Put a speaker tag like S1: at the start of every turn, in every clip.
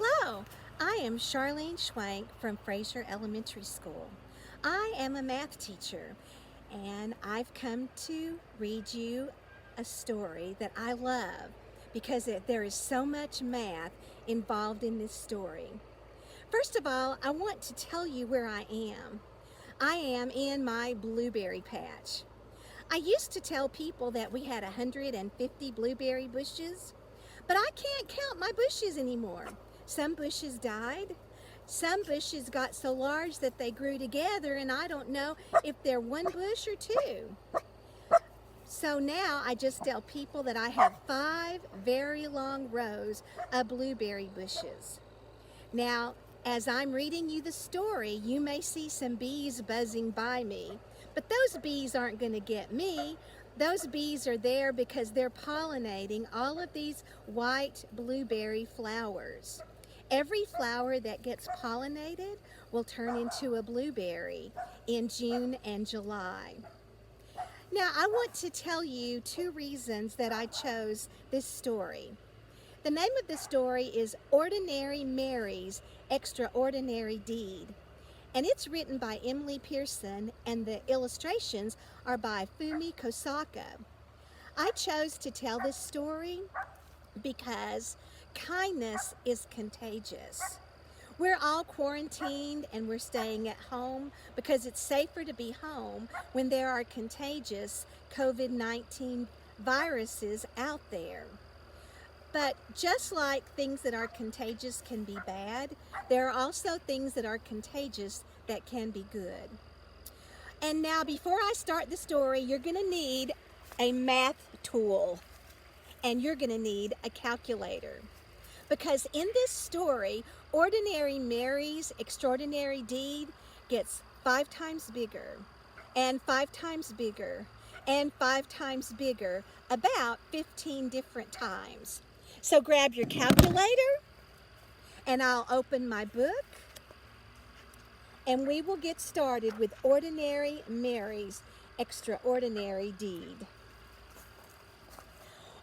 S1: Hello, I am Charlene Schwank from Fraser Elementary School. I am a math teacher, and I've come to read you a story that I love because there is so much math involved in this story. First of all, I want to tell you where I am. I am in my blueberry patch. I used to tell people that we had 150 blueberry bushes, but I can't count my bushes anymore. Some bushes died. Some bushes got so large that they grew together, and I don't know if they're one bush or two. So now I just tell people that I have 5 very long rows of blueberry bushes. Now, as I'm reading you the story, you may see some bees buzzing by me, but those bees aren't going to get me. Those bees are there because they're pollinating all of these white blueberry flowers. Every flower that gets pollinated will turn into a blueberry in June and July. Now, I want to tell you 2 reasons that I chose this story. The name of the story is Ordinary Mary's Extraordinary Deed, and it's written by Emily Pearson, and the illustrations are by Fumi Kosaka. I chose to tell this story because kindness is contagious. We're all quarantined and we're staying at home because it's safer to be home when there are contagious COVID-19 viruses out there. But just like things that are contagious can be bad, there are also things that are contagious that can be good. And now, before I start the story, you're going to need a math tool, and you're going to need a calculator. Because in this story, Ordinary Mary's Extraordinary Deed gets 5 times bigger, and 5 times bigger, and 5 times bigger, about 15 different times. So grab your calculator, and I'll open my book, and we will get started with Ordinary Mary's Extraordinary Deed.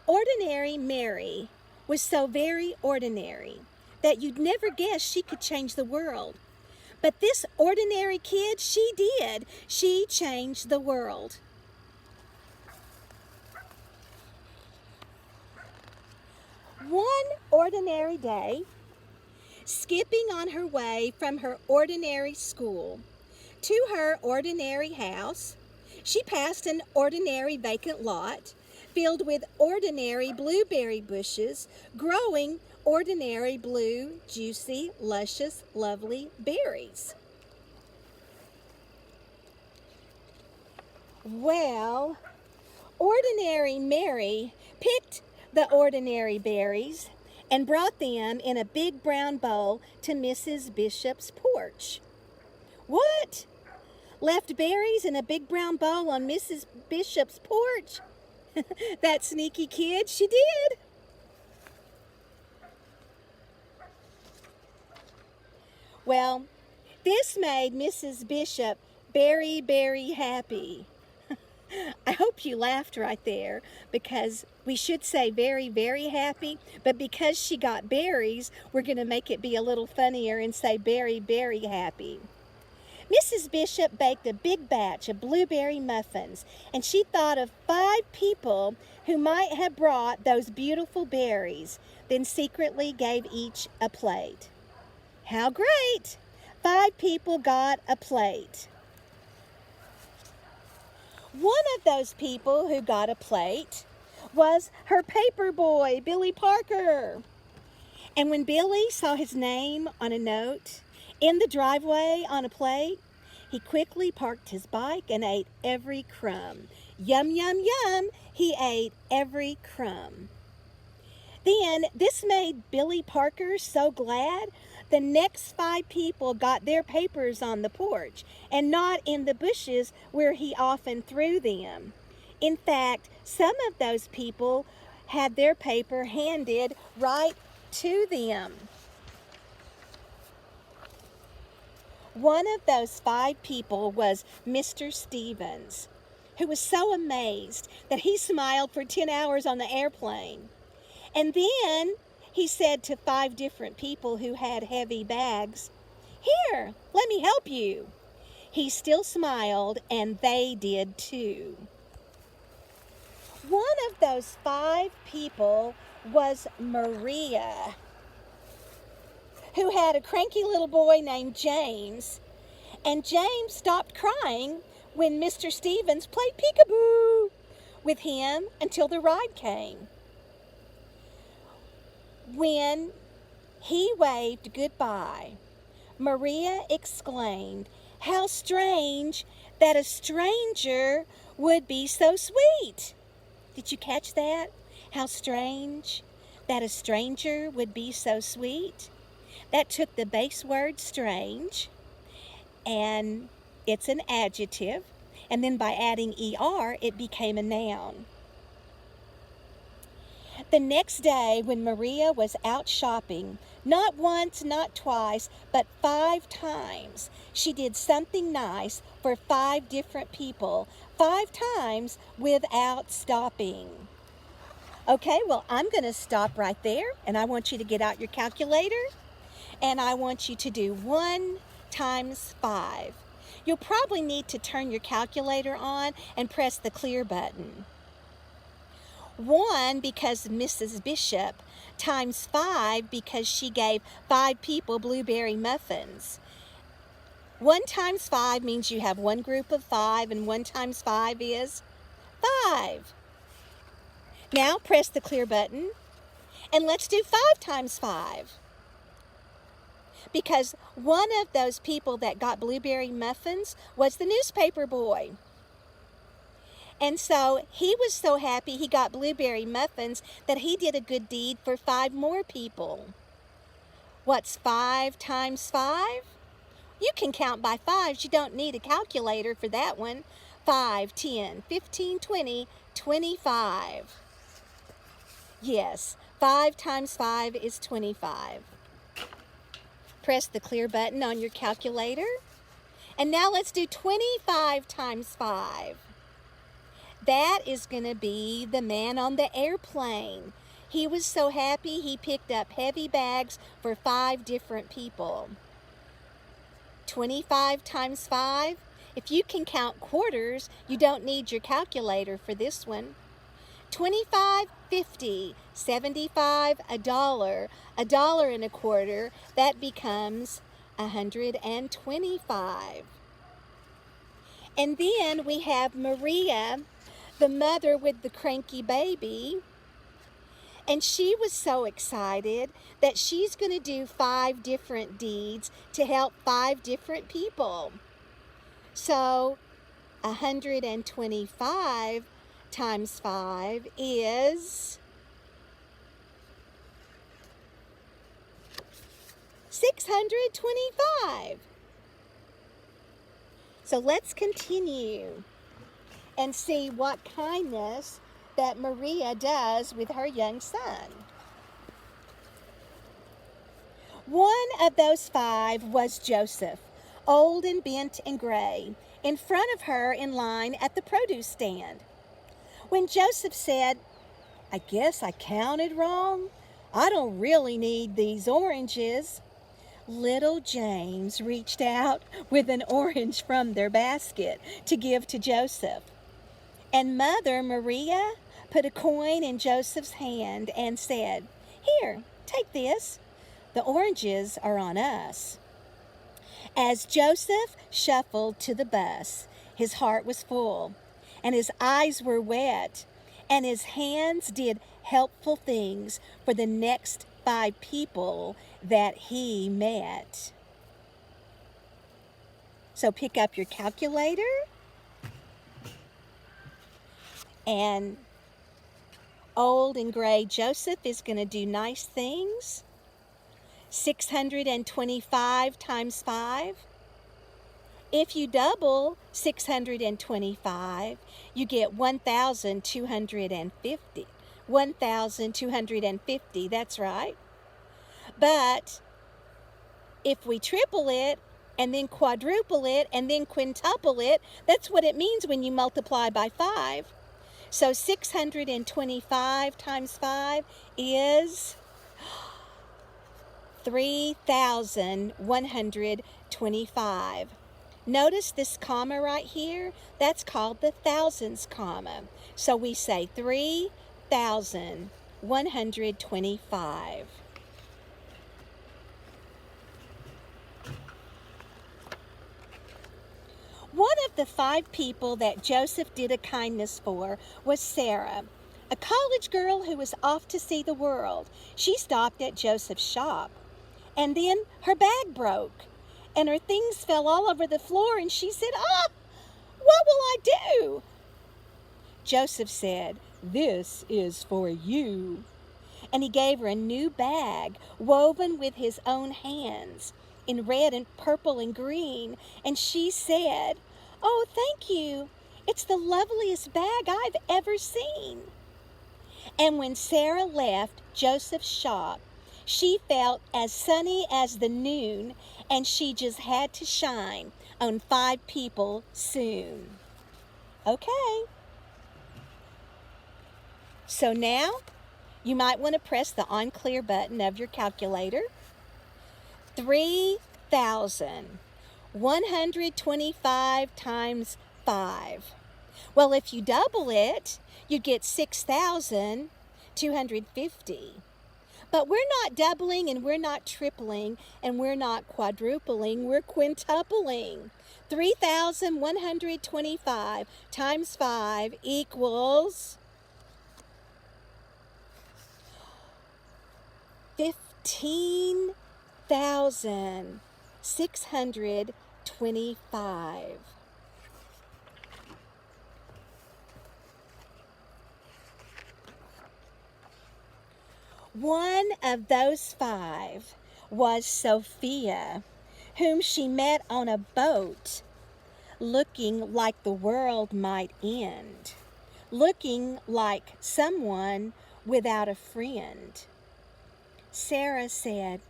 S1: Ordinary Mary was so very ordinary that you'd never guess she could change the world. But this ordinary kid, she did. She changed the world. One ordinary day, skipping on her way from her ordinary school to her ordinary house, she passed an ordinary vacant lot filled with ordinary blueberry bushes growing ordinary blue, juicy, luscious, lovely berries. Well, Ordinary Mary picked the ordinary berries and brought them in a big brown bowl to Mrs. Bishop's porch. What? Left berries in a big brown bowl on Mrs. Bishop's porch? That sneaky kid, she did. Well, this made Mrs. Bishop very, very happy. I hope you laughed right there, because we should say very, very happy, but because she got berries, we're going to make it be a little funnier and say very, very happy. Mrs. Bishop baked a big batch of blueberry muffins, and she thought of 5 people who might have brought those beautiful berries, then secretly gave each a plate. How great! 5 people got a plate. One of those people who got a plate was her paper boy, Billy Parker. And when Billy saw his name on a note in the driveway on a plate, he quickly parked his bike and ate every crumb. Yum, yum, yum, he ate every crumb. Then this made Billy Parker so glad. The next 5 people got their papers on the porch and not in the bushes where he often threw them. In fact, some of those people had their paper handed right to them. One of those 5 people was Mr. Stevens, who was so amazed that he smiled for 10 hours on the airplane. And then he said to 5 different people who had heavy bags, "Here, let me help you." He still smiled, and they did too. One of those 5 people was Maria, who had a cranky little boy named James. And James stopped crying when Mr. Stevens played peekaboo with him until the ride came. When he waved goodbye, Maria exclaimed, "How strange that a stranger would be so sweet." Did you catch that? How strange that a stranger would be so sweet. That took the base word strange, and it's an adjective, and then by adding ER, it became a noun. The next day, when Maria was out shopping, not once, not twice, but 5 times, she did something nice for 5 different people, 5 times without stopping. Okay, well, I'm going to stop right there, and I want you to get out your calculator, and I want you to do 1 times 5. You'll probably need to turn your calculator on and press the clear button. 1 because Mrs. Bishop, times 5 because she gave 5 people blueberry muffins. 1 times 5 means you have 1 group of 5, and 1 times 5 is 5. Now press the clear button, and let's do 5 times 5. Because one of those people that got blueberry muffins was the newspaper boy. And so he was so happy he got blueberry muffins that he did a good deed for 5 more people. What's 5 times 5? You can count by 5s. You don't need a calculator for that one. 5, 10, 15, 20, 25. Yes, 5 times 5 is 25. Press the clear button on your calculator. And now let's do 25 times 5. That is going to be the man on the airplane. He was so happy he picked up heavy bags for 5 different people. 25 times 5. If you can count quarters, you don't need your calculator for this one. 25, 50, 75, $1, $1.25. That becomes 125. And then we have Maria, the mother with the cranky baby, and she was so excited that she's going to do 5 different deeds to help 5 different people. So 125 times 5 is 625. So let's continue and see what kindness that Maria does with her young son. One of those 5 was Joseph, old and bent and gray, in front of her in line at the produce stand. When Joseph said, "I guess I counted wrong. I don't really need these oranges," little James reached out with an orange from their basket to give to Joseph. And Mother Maria put a coin in Joseph's hand and said, "Here, take this. The oranges are on us." As Joseph shuffled to the bus, his heart was full, and his eyes were wet, and his hands did helpful things for the next 5 people that he met. So pick up your calculator, and old and gray Joseph is going to do nice things. 625 times 5. If you double 625, you get 1,250. 1,250, that's right. But if we triple it, and then quadruple it, and then quintuple it, that's what it means when you multiply by 5. So 625 times 5 is 3,125. Notice this comma right here? That's called the thousands comma. So we say 3,125. One of the 5 people that Joseph did a kindness for was Sarah, a college girl who was off to see the world. She stopped at Joseph's shop, and then her bag broke, and her things fell all over the floor, and she said, what will I do? Joseph said, "This is for you." And he gave her a new bag woven with his own hands in red and purple and green. And she said, "Oh, thank you. It's the loveliest bag I've ever seen." And when Sarah left Joseph's shop, she felt as sunny as the noon, and she just had to shine on 5 people soon. Okay. So now, you might want to press the on clear button of your calculator. 3,125 times 5. Well, if you double it, you get 6,250. But we're not doubling, and we're not tripling, and we're not quadrupling, we're quintupling. 3,125 times 5 equals 15,625. One of those 5 was Sophia, whom she met on a boat, looking like the world might end, looking like someone without a friend. Sarah said,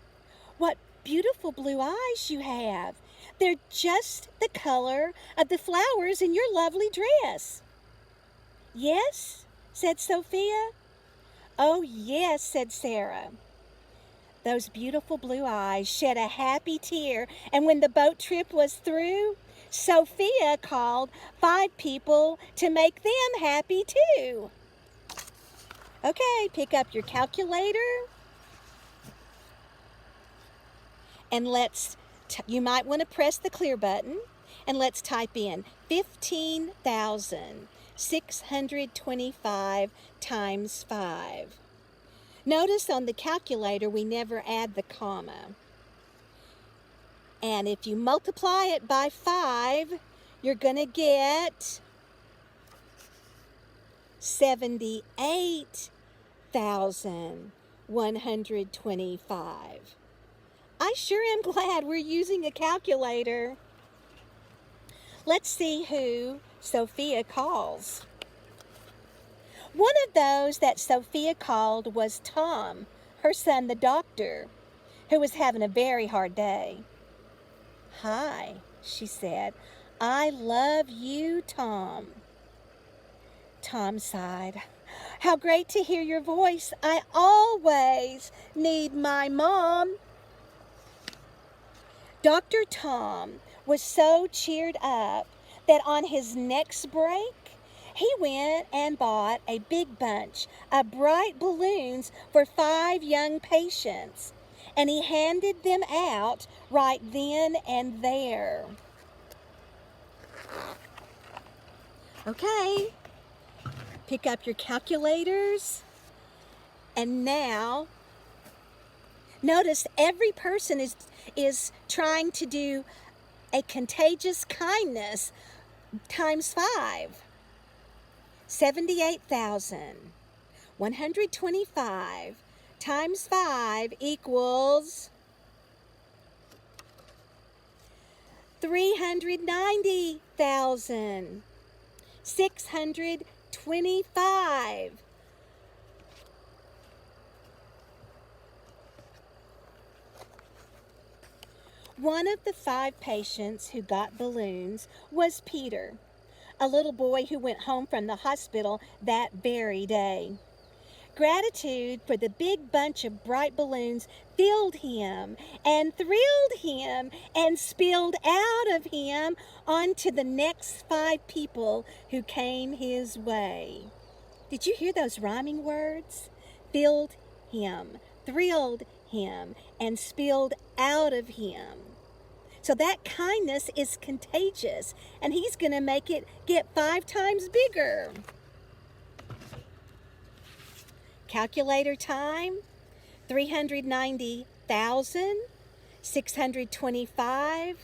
S1: "What beautiful blue eyes you have. They're just the color of the flowers in your lovely dress." "Yes?" said Sophia. "Oh, yes," said Sarah. Those beautiful blue eyes shed a happy tear, and when the boat trip was through, Sophia called 5 people to make them happy too. Okay, pick up your calculator, and you might want to press the clear button, and let's type in 15,625 times 5. Notice on the calculator we never add the comma. And if you multiply it by 5, you're going to get 78,125. I sure am glad we're using a calculator. Let's see who Sophia calls. One of those that Sophia called was Tom, her son, the doctor, who was having a very hard day. "Hi," she said. "I love you, Tom." Tom sighed. "How great to hear your voice. I always need my mom." Dr. Tom was so cheered up that on his next break, he went and bought a big bunch of bright balloons for 5 young patients, and he handed them out right then and there. Okay, pick up your calculators, and now notice every person is trying to do a contagious kindness times 5. 78,125 times 5 equals 390,625. One of the 5 patients who got balloons was Peter, a little boy who went home from the hospital that very day. gratitude for the big bunch of bright balloons filled him and thrilled him and spilled out of him onto the next 5 people who came his way. Did you hear those rhyming words? Filled him, thrilled him, and spilled out of him. So that kindness is contagious, and he's going to make it get 5 times bigger. Calculator time, 390,625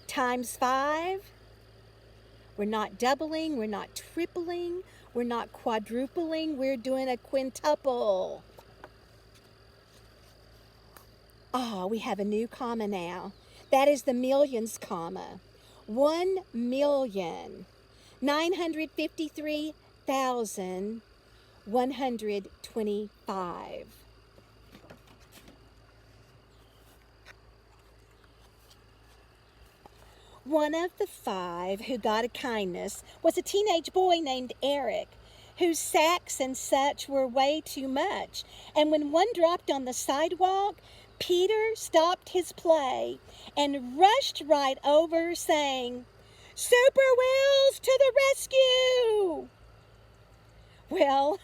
S1: times 5. We're not doubling, we're not tripling, we're not quadrupling, we're doing a quintuple. Oh, we have a new comma now. That is the millions comma. 1,953,125. One of the 5 who got a kindness was a teenage boy named Eric, whose sacks and such were way too much. And when one dropped on the sidewalk, Peter stopped his play and rushed right over, saying, "Super Wheels to the rescue!" Well,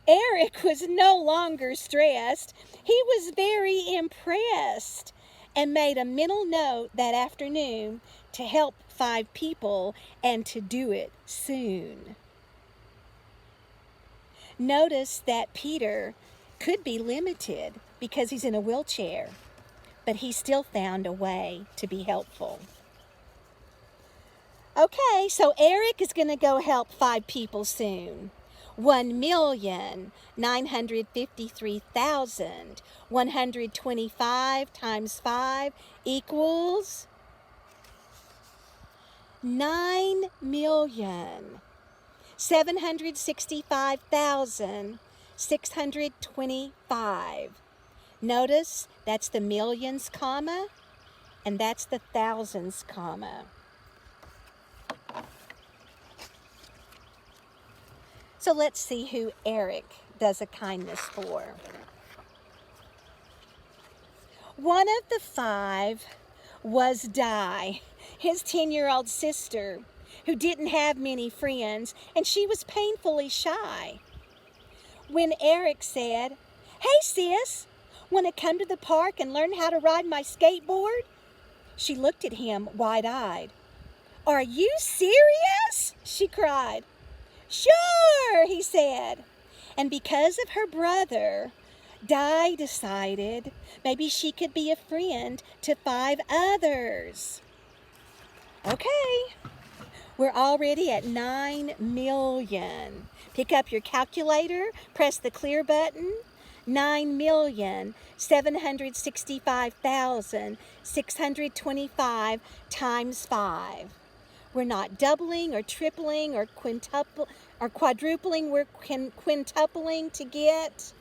S1: Eric was no longer stressed. He was very impressed and made a mental note that afternoon to help 5 people and to do it soon. Notice that Peter could be limited because he's in a wheelchair, but he still found a way to be helpful. Okay, so Eric is going to go help 5 people soon. 1,953,125 times 5 equals 9,765,625. Notice that's the millions comma, and that's the thousands comma. So let's see who Eric does a kindness for. One of the 5 was Di, his 10-year-old sister, who didn't have many friends, and she was painfully shy. When Eric said, "Hey sis, want to come to the park and learn how to ride my skateboard?" she looked at him wide-eyed. "Are you serious?" she cried. "Sure," he said. And because of her brother, Di decided maybe she could be a friend to 5 others. Okay, we're already at 9 million. Pick up your calculator, press the clear button. 9,765,625 times 5. We're not doubling or tripling or quadrupling, we're quintupling to get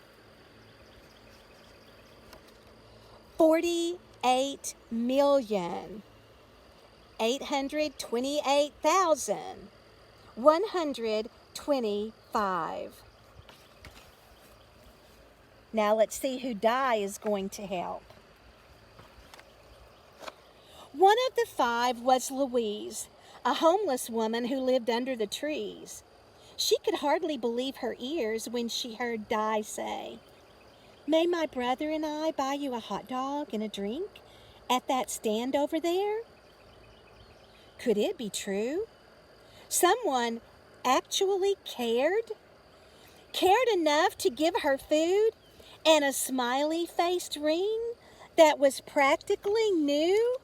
S1: 48,828,125. Now let's see who Di is going to help. One of the 5 was Louise, a homeless woman who lived under the trees. She could hardly believe her ears when she heard Di say, "May my brother and I buy you a hot dog and a drink at that stand over there?" Could it be true? Someone actually cared? Cared enough to give her food and a smiley-faced ring that was practically new?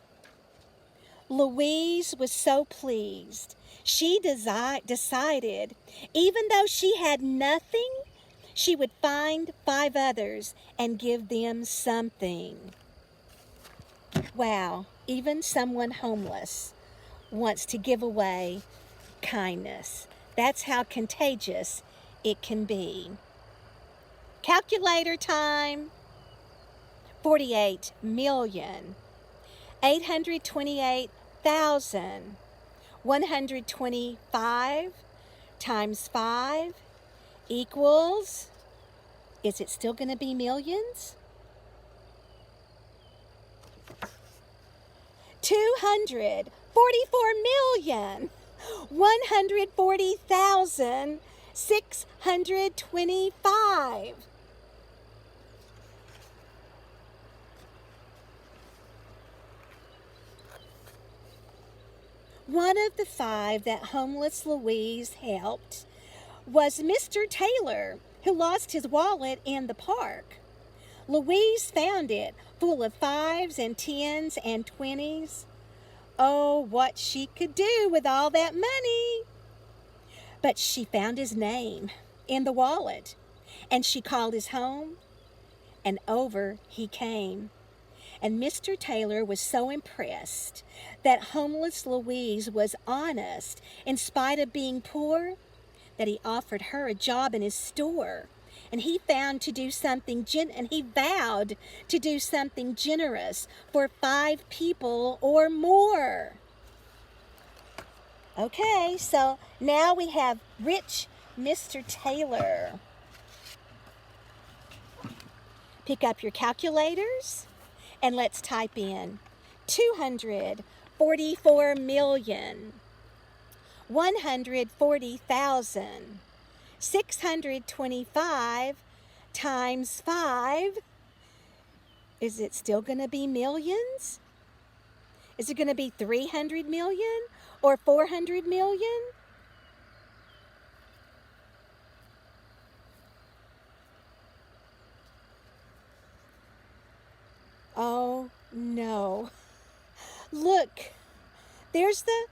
S1: Louise was so pleased. She decided, even though she had nothing, she would find 5 others and give them something. Wow, even someone homeless wants to give away kindness. That's how contagious it can be. Calculator time. 48,828,125 times 5 equals Is it still going to be millions? 244,140,625. One of the 5 that homeless Louise helped was Mr. Taylor, who lost his wallet in the park. Louise found it full of 5s and 10s and 20s. Oh, what she could do with all that money! But she found his name in the wallet, and she called his home, and over he came. And Mr. Taylor was so impressed that homeless Louise was honest in spite of being poor that he offered her a job in his store. And he vowed to do something generous for 5 people or more. Okay, so now we have rich Mr. Taylor. Pick up your calculators and let's type in 244,140,625 times 5. Is it still going to be millions? Is it going to be 300 million or 400 million? Oh no. Look, there's the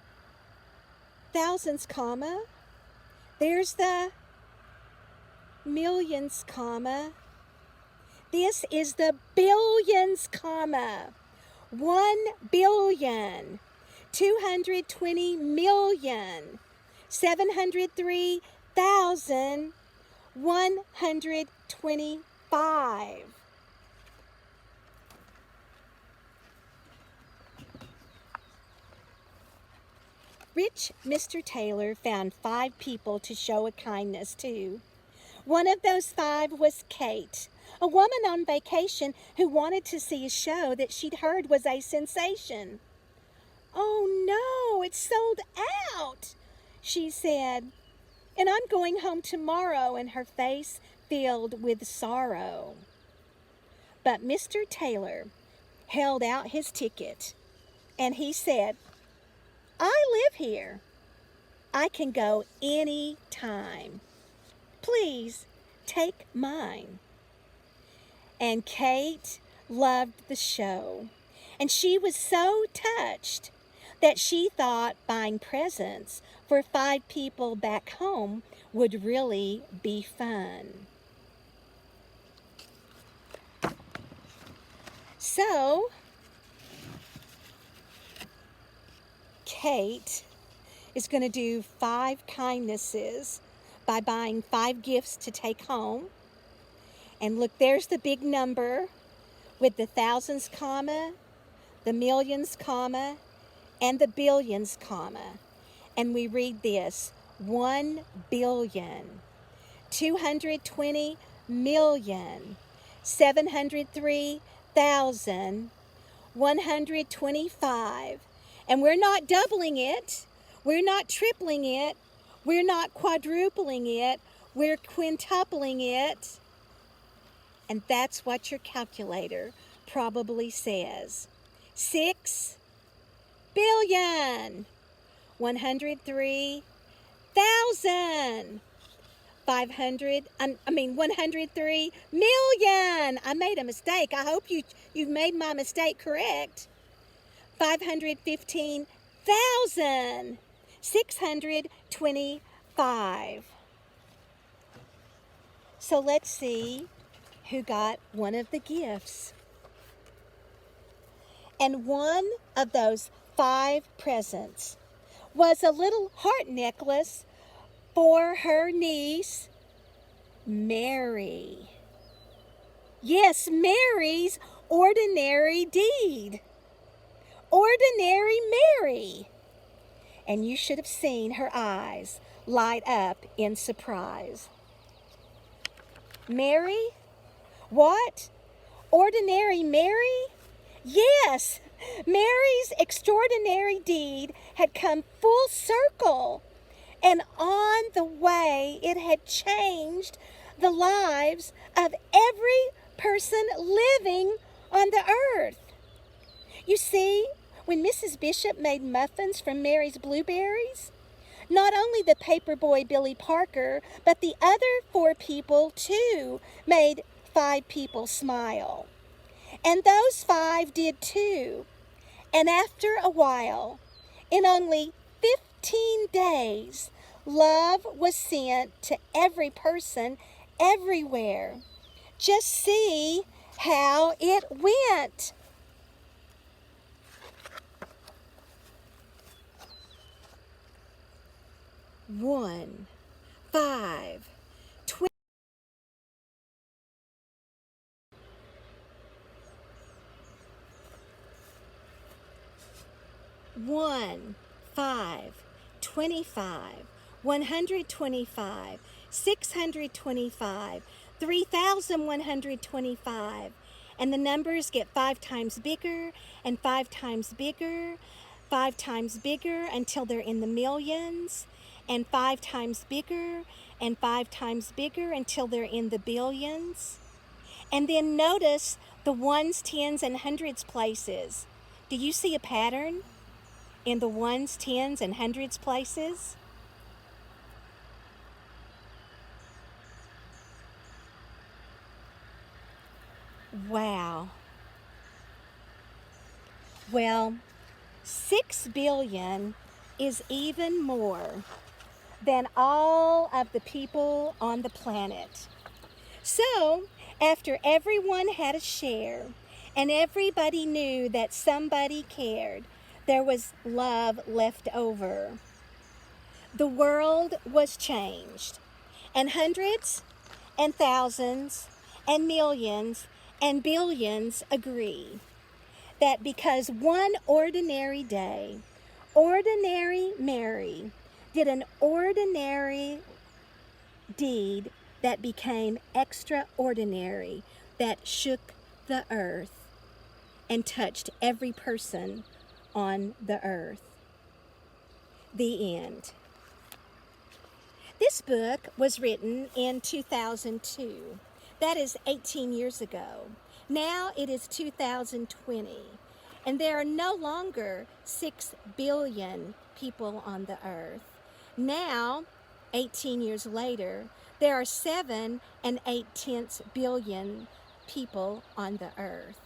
S1: thousands comma, there's the millions comma, this is the billions comma. 1,220,703,125. Rich Mr. Taylor found 5 people to show a kindness to. One of those 5 was Kate, a woman on vacation who wanted to see a show that she'd heard was a sensation. "Oh no, it's sold out," she said, "and I'm going home tomorrow," and her face filled with sorrow. But Mr. Taylor held out his ticket and he said, "I live here. I can go any time. Please take mine." And Kate loved the show, and she was so touched that she thought buying presents for 5 people back home would really be fun. So, Kate is going to do 5 kindnesses by buying 5 gifts to take home. And look, there's the big number with the thousands comma, the millions comma, and the billions comma. And we read this: 1,220,703,125. And we're not doubling it, we're not tripling it, we're not quadrupling it, we're quintupling it. And that's what your calculator probably says. 103,000,500,000. I made a mistake. I hope you've made my mistake correct. 515,625. So let's see who got one of the gifts. And one of those 5 presents was a little heart necklace for her niece, Mary. Yes, Mary's ordinary deed. Ordinary Mary. And you should have seen her eyes light up in surprise. Mary What? Ordinary Mary? Yes, Mary's extraordinary deed had come full circle, and on the way it had changed the lives of every person living on the earth. You see, when Mrs. Bishop made muffins from Mary's blueberries, not only the paper boy Billy Parker, but the other 4 people too made 5 people smile. And those 5 did too. And after a while, in only 15 days, love was sent to every person everywhere. Just see how it went. One, 5, 20. 1, 5, 25, 125, 625, 3,125. And the numbers get 5 times bigger and 5 times bigger, 5 times bigger until they're in the millions, and 5 times bigger and 5 times bigger until they're in the billions. And then notice the ones, tens, and hundreds places. Do you see a pattern in the ones, tens, and hundreds places? Wow. Well, 6 billion is even more than all of the people on the planet. So, after everyone had a share and everybody knew that somebody cared, there was love left over. The world was changed, and hundreds and thousands and millions and billions agree that because one ordinary day, ordinary Mary did an ordinary deed that became extraordinary, that shook the earth and touched every person on the earth. The end. This book was written in 2002. That is 18 years ago. Now it is 2020, and there are no longer 6 billion people on the earth. Now, 18 years later, there are 7 8/10 billion people on the earth.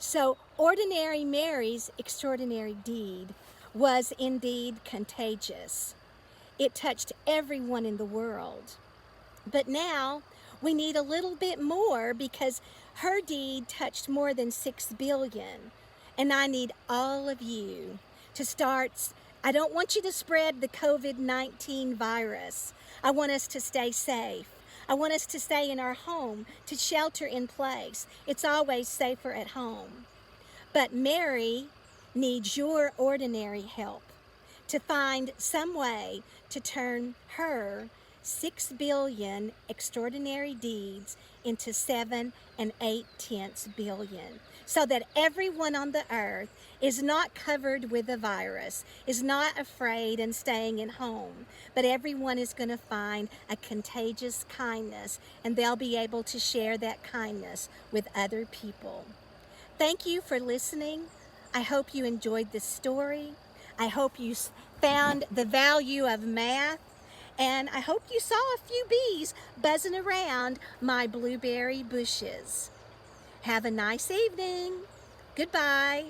S1: So ordinary Mary's extraordinary deed was indeed contagious. It touched everyone in the world. But now we need a little bit more, because her deed touched more than 6 billion. And I need all of you to start. I don't want you to spread the COVID-19 virus. I want us to stay safe. I want us to stay in our home, to shelter in place. It's always safer at home. But Mary needs your ordinary help to find some way to turn her 6 billion extraordinary deeds into 7 8/10 billion, so that everyone on the earth is not covered with a virus, is not afraid and staying at home, but everyone is going to find a contagious kindness, and they'll be able to share that kindness with other people. Thank you for listening. I hope you enjoyed this story. I hope you found the value of math, and I hope you saw a few bees buzzing around my blueberry bushes. Have a nice evening. Goodbye.